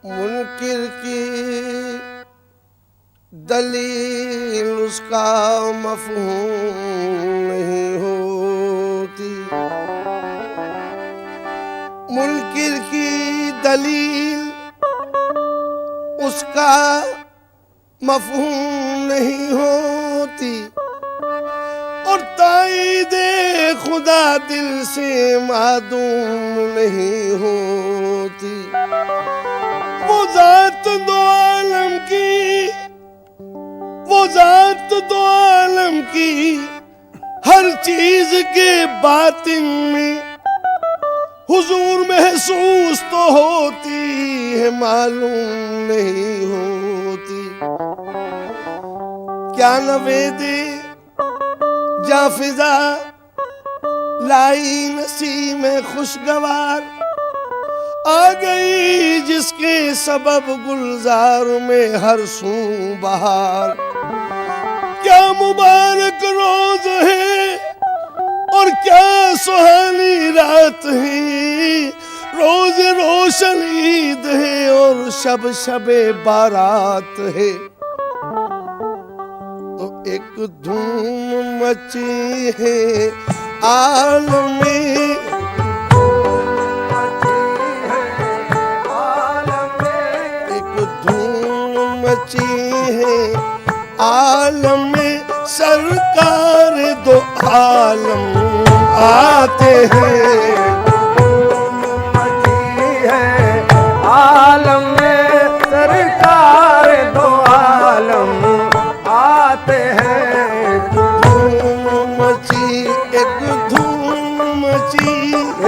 मुनकिर की दलील उसका मफहूम नहीं होती। मुनकिर की दलील उसका मफहूम नहीं होती और ताईदे खुदा दिल से मादूम नहीं होती। वो जात दो आलम की, वो जात दो आलम की हर चीज के बातिन में हुजूर महसूस तो होती है, मालूम नहीं होती। क्या नवेदे जाफिजा लाई नसी में खुशगवार आ गई जिसके सबब गुलजार में हर सू बहार। क्या मुबारक रोज है और क्या सुहानी रात है, रोज रोशन ईद है और शब शबे बारात है। तो एक धूम मची है आलम में, एक धूम मची है आलम में। सरकार दो आलम आते हैं, आलम में सरकार दो आलम आते हैं। धूम मची, एक धूम मची,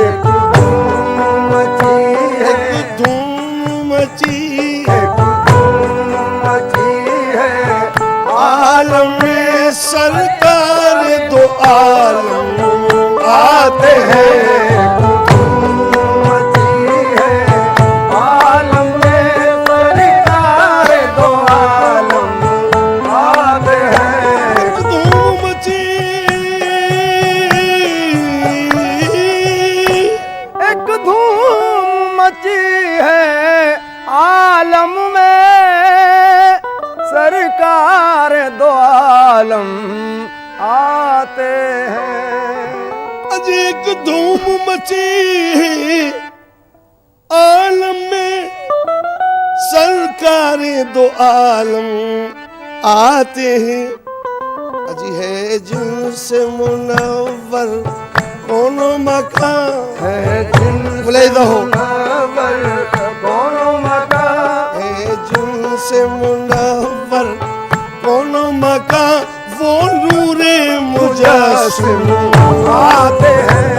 एक धूम मची है, एक धूम मची, एक धूम मची है। आलम में सरकार दो आलम आते हैं। आलम में सरकार दो आलम आते हैं। आज एक धूम मची है आलम में, सरकार दो आलम आते हैं। अजी है जिनसे मुनव्वर कोनो मकान है, जिनसे मुनव्वर कोनो मकान है, जिनसे मुनव्वर कोनो मकान वो नूरे मुजस्सिम आते हैं।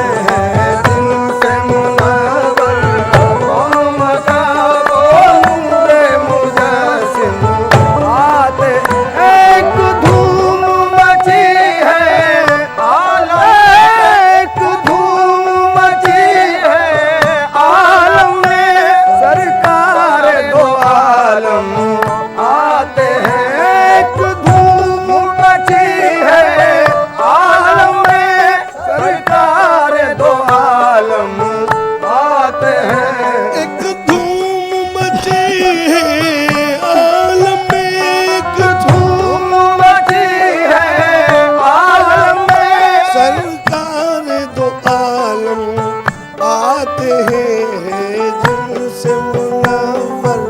जिनसे मुनव्वर कोनो मकान वो नूरे मुजस्सिम आते। एक धूम मची है आलम, एक धूम मची है आलम में सरकार दो आलम आते हैं। एक धूम मची है आलम में सरकार दो आलम आते हैं। एक धूम मची है आलम में, एक धूम मची है आलम में सरकार दो आलम आते हैं। जिनसे मुनव्वर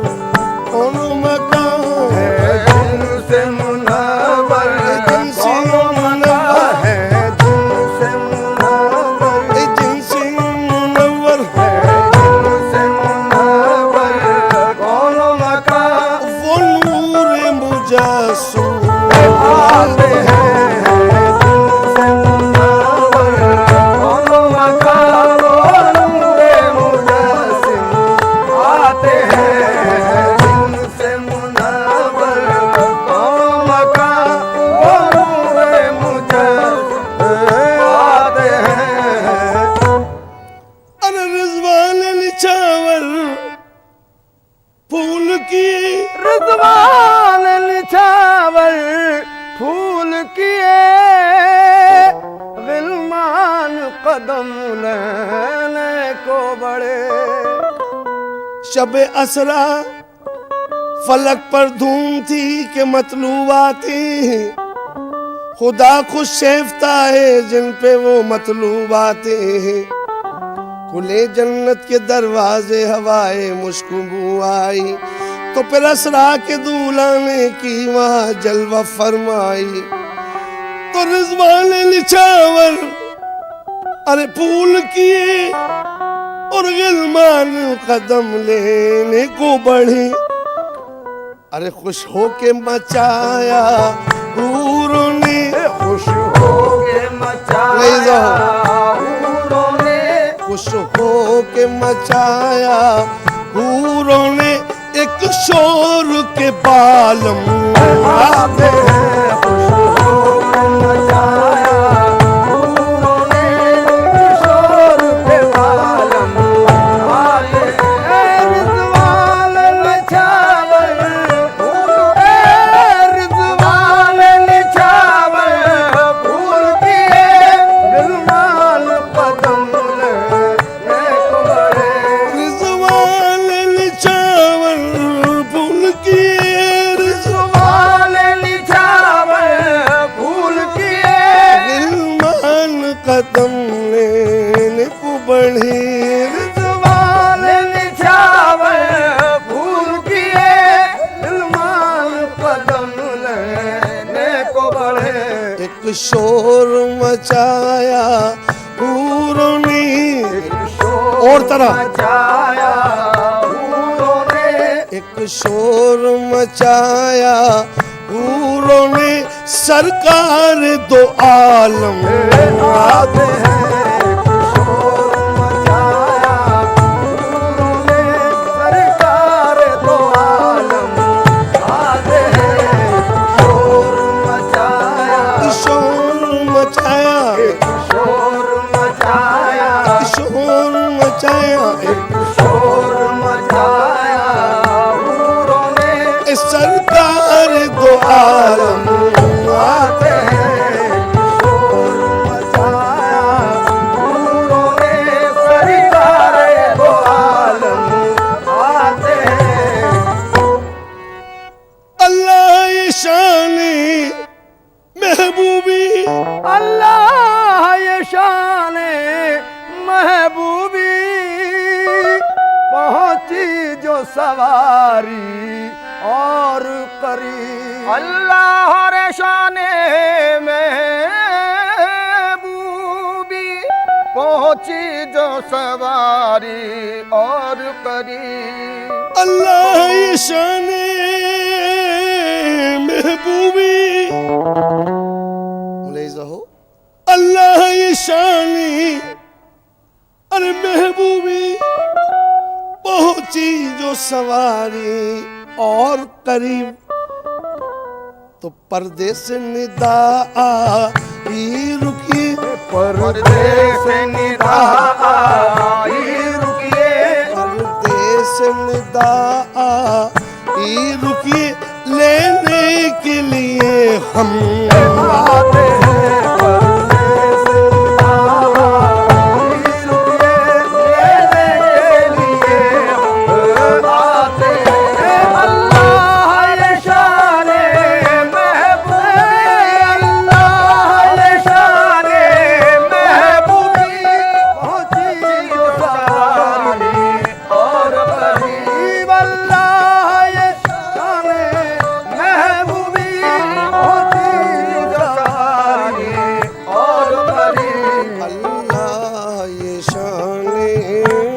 कोनो मकान है, जिनसे मुनव्वर जिनसे कोनो मकान है, जिनसे मुनव्वर जिनसे मुनव्वर जिनसे मुनव्वर कोनो मकान वो नूर मुजस्सिम आते हैं। जिनसे मुनव्वर कोनो मकान वो नूरे मुजस्सिम आते हैं। जिनसे मुनव्वर कोनो मकान वो नूरे मुजस्सिम आते हैं। अरे रिजवान निछावर फूल की, रिजवान निछावर फूल किए, गिलमान कदम लेने को बड़े। शब असरा फलक पर धूम थी कि मतलूब आते हैं, खुदा खुद शेफता है जिन पे वो मतलूब आते हैं। खुले जन्नत के दरवाजे हवाए मुश्कबू आई, तो फिर असरा के दूल्हा ने की वहाँ जलवा फरमाई। तो रिजवान निछावर अरे फूल किए और गिलमान कदम लेने को बढ़े। अरे खुश होके मचाया हूरों ने, खुश होके मचाया हूरों ने, खुश होके मचाया हूरों ने, एक शोर के बालम आते हैं। खुश होके मचाया हूरों ने, एक शोर के बालम आते हैं। रिजवान निछावर फूल, रिजवान निछावर फूल किए, गिलमान कदम लेने को बढ़े। रिजवान निछावर फूल किए, रिजवान निछावर फूल किए, गिलमान कदम लेने को बढ़े। रिजवान निछावर फूल किए, गिलमान कदम लेने को बढ़े। एक शोर मचाया हूरों ने, और तरह मचाया हूरों ने, एक शोर मचाया हूरों ने, सरकार दो आलम आते हैं। शोर मचाया हूरों ने, सरकार दो आलम आते हैं। शोर मचाया, शोर मचाया, शोर मचाया, शोर मचाया, शोर मचाया हूरों ने, सरकार दो आलम आते हैं। शोर मचाया हूरों ने, सरकार दो आलम आते हैं। अल्लाह ये शान महबूबी, अल्लाह ये शान महबूबी, पहुंची जो सवारी और करीब। अल्लाह रे शान महबूबी, पहुंची जो सवारी और करीब। अल्लाह ये शान महबूबी, मुलाहिज़ा हो, अल्लाह ये शान अरे महबूबी, पहुंची जो सवारी और करीब। तो पर्दे से निदा आई रुकी, पर्दे से निदा आई रुकिए, पर्दे से निदा आई रुकिए, लेने के लिए हम आते हैं। पर्दे से निदा आई रुकिए, लेने के लिए हम आते हैं। अल्लाह ये शान महबूबी, अल्लाह ये शान महबूबी, पहुंची जो सवारी और करीब। अल्लाह ये शान महबूबी, पहुंची जो सवारी और करीब। अल्लाह ये शान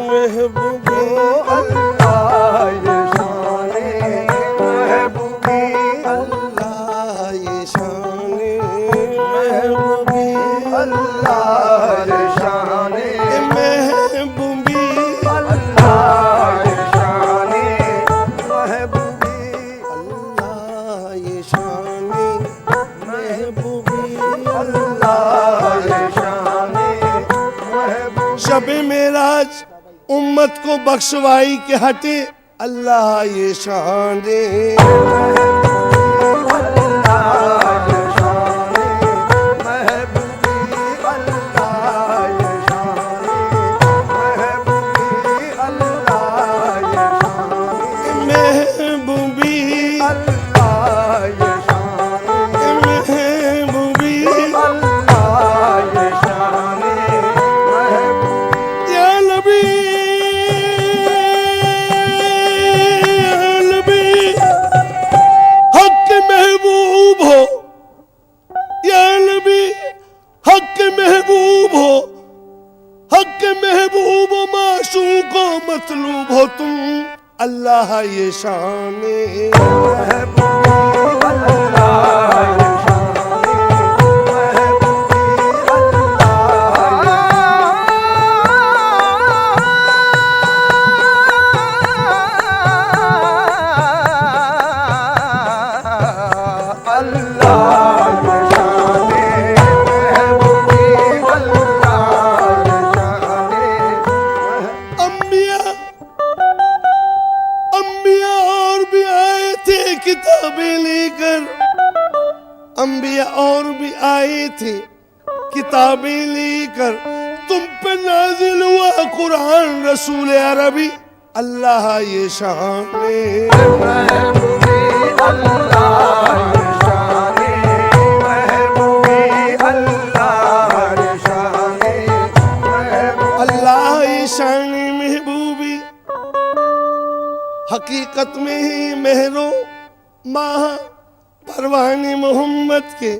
महबूबी, अल्लाह ये शान महबूबी, अल्लाह ये शान महबूबी, अल्लाह ये शान महबूबी, अल्लाह ये शान महबूबी, अल्लाह ये शान महबूबी। अल्लाह ये शान महबूबी। शब मेराज उम्मत को बख्शवाई के हटे, अल्लाह ये शान महबूबी, मतलूब हो तुम, अल्लाह ये शान महबूबी अल्लाह ये अंबिया और भी आए थे किताबें लेकर, तुम पे नाजिल हुआ कुरान रसूल अरबी, अल्लाह ये शान महबूबी अल्लाह ये शान महबूबी अल्लाह ये शान अल्लाह ये शान महबूबी। हकीकत में ही महरो माह परवाने मोहम्मद के,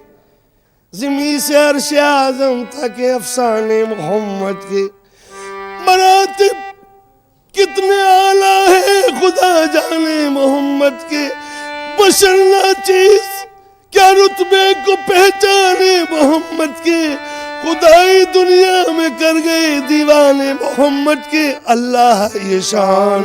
ज़मी से अर्श आज़म तक अफसाने मोहम्मद के मरातिब कितने आला है खुदा जाने मोहम्मद के। बशर नाचीज क्या रुतबे को पहचाने मोहम्मद के, खुदाई दुनिया में कर गए दीवाने मोहम्मद के, अल्लाह ये शान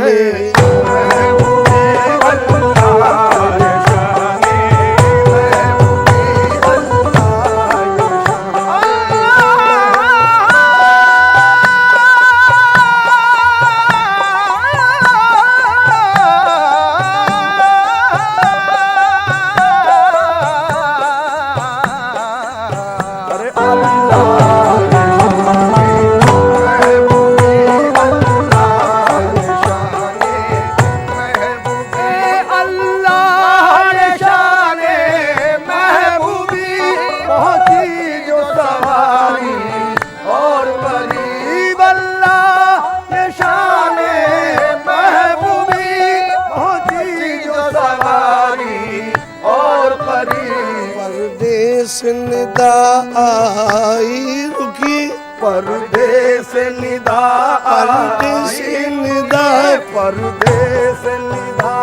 निदा आई रुकी, परदेस निदा परदेस निदा परदेस निदा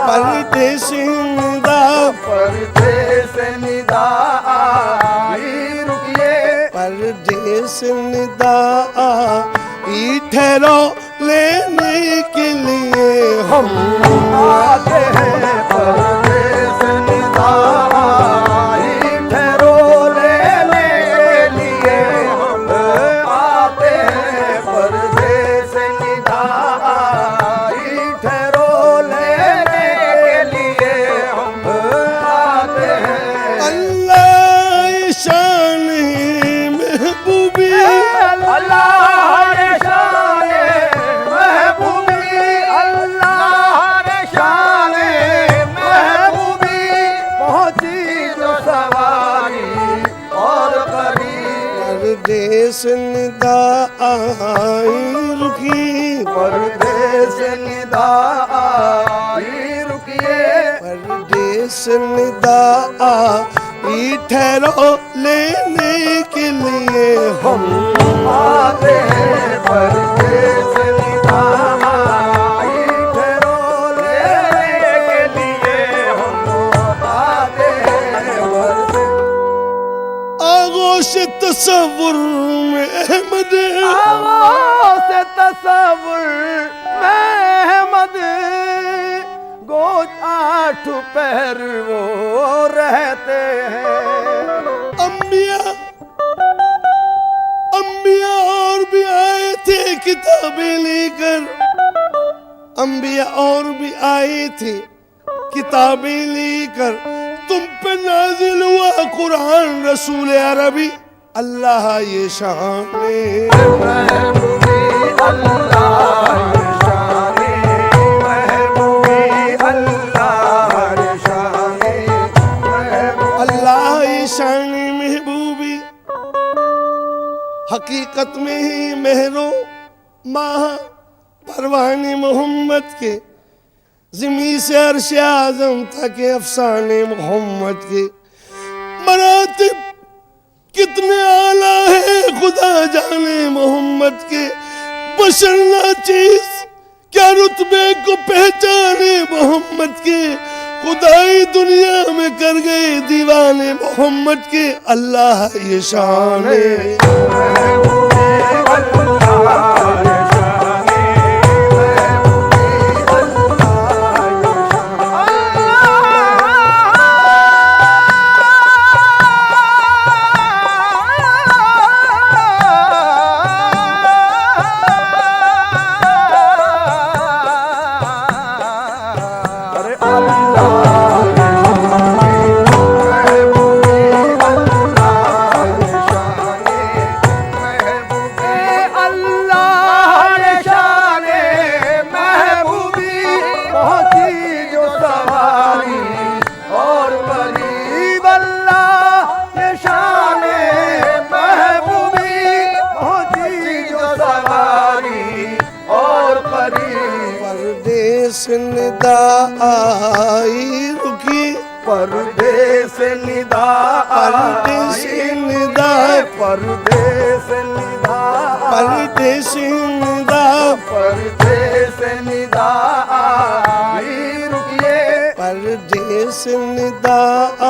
परदेस निदा परदेस निदा आई रुकिए परदेस निदा ई ठहरो लेने के लिए हम आते हैं। परदेस निदा परदेस निदा आई रुकी, परदेस निदा आई रुकिए परदेस निदा आई ठहरो लेने के लिए हम आते हैं। परदेस निदा आई ठहरो लेने के लिए हम आते हैं। आगोश तसव्वुर में अहमद, आगोश तसव्वुर में अहमद, गोद आठ पहर वो रहते हैं। अंबिया और भी आए थे किताबें लेकर, अंबिया और भी आए थे किताबें लेकर, तुम पे नाजिल हुआ कुरान रसूल अरबी, अल्लाह ये शान महबूबी अल्लाह ये शान महबूबी अल्लाह ये शान अल्लाह ये शान महबूबी। हकीकत में ही महरो माह परवाने मोहम्मद के, ज़मी से अर्श आज़म तक अफसाने मोहम्मद के मरातिब कितने आला है खुदा जाने मोहम्मद के। बशर नाचीज क्या रुतबे को पहचाने मोहम्मद के, खुदाई दुनिया में कर गए दीवाने मोहम्मद के। अल्लाह ये शान निदा आई रुकी, परदेस निदा परदेस निदा, परदेस निदा, परदेस निदा, परदेस निदा आई रुकिए, परदेस निदा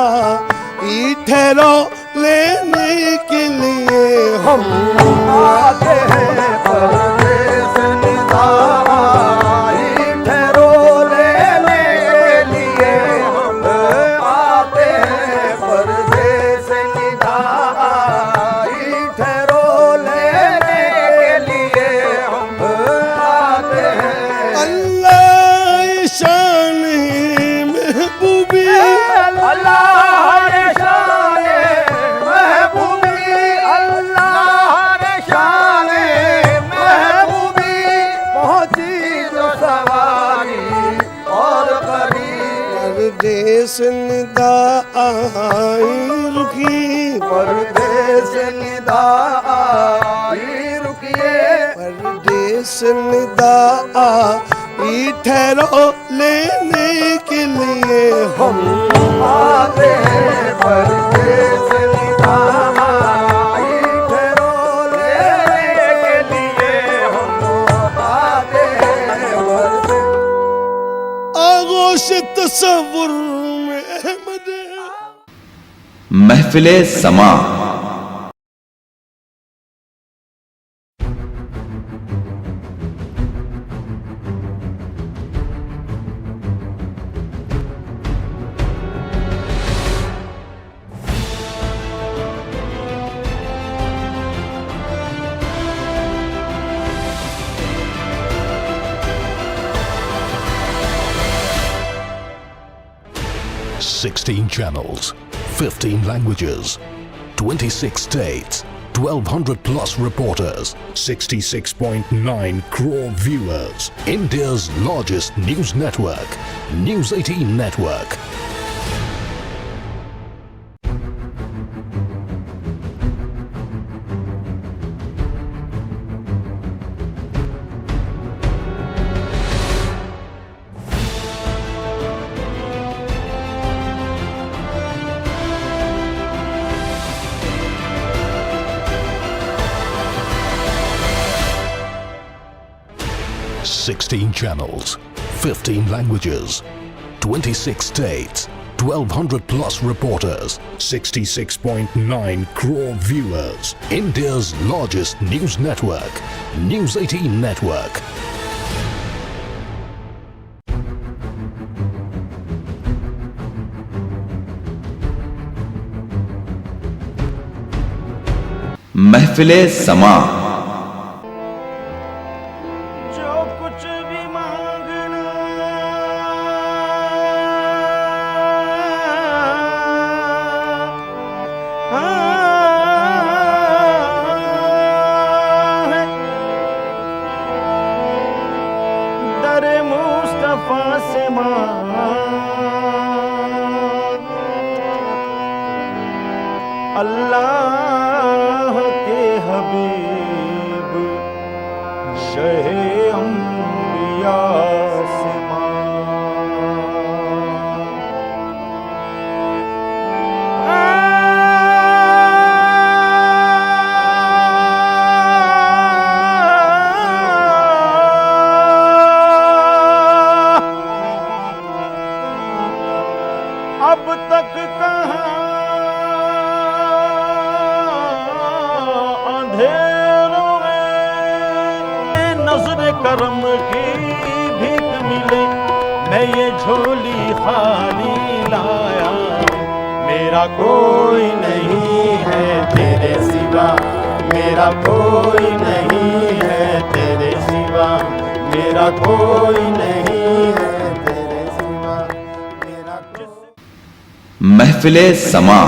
आई ठहरो लेने के लिए हम आते हैं। परदेस निदा परदेस निदा आई रुकी, परदेस निदा आई रुकिए, परदेस निदा आई ठहरो लेने के लिए हम आते हैं। परदेस निदा आई ठहरो लेने के लिए हम आते हैं। आगोश तसव्वुर में अहमद महफिले समा। Sixteen channels, 15 languages, 26 states, 1,200 plus reporters, 66.9 crore viewers. India's largest news network, News 18 Network. Sixteen channels, 15 languages, 26 states, 1,200 plus reporters, 66.9 crore viewers. India's largest news network, News 18 Network. महफिले समा। जो कुछ भी मांगना है, दर मुस्तफा से मांग, अल्लाह के हबीब शहे अंबिया से की भीख मिले मैं ये झोली खाली लाया। मेरा कोई नहीं है तेरे सिवा, मेरा कोई नहीं है तेरे सिवा, मेरा कोई नहीं है तेरे सिवा, मेरा महफिले समा।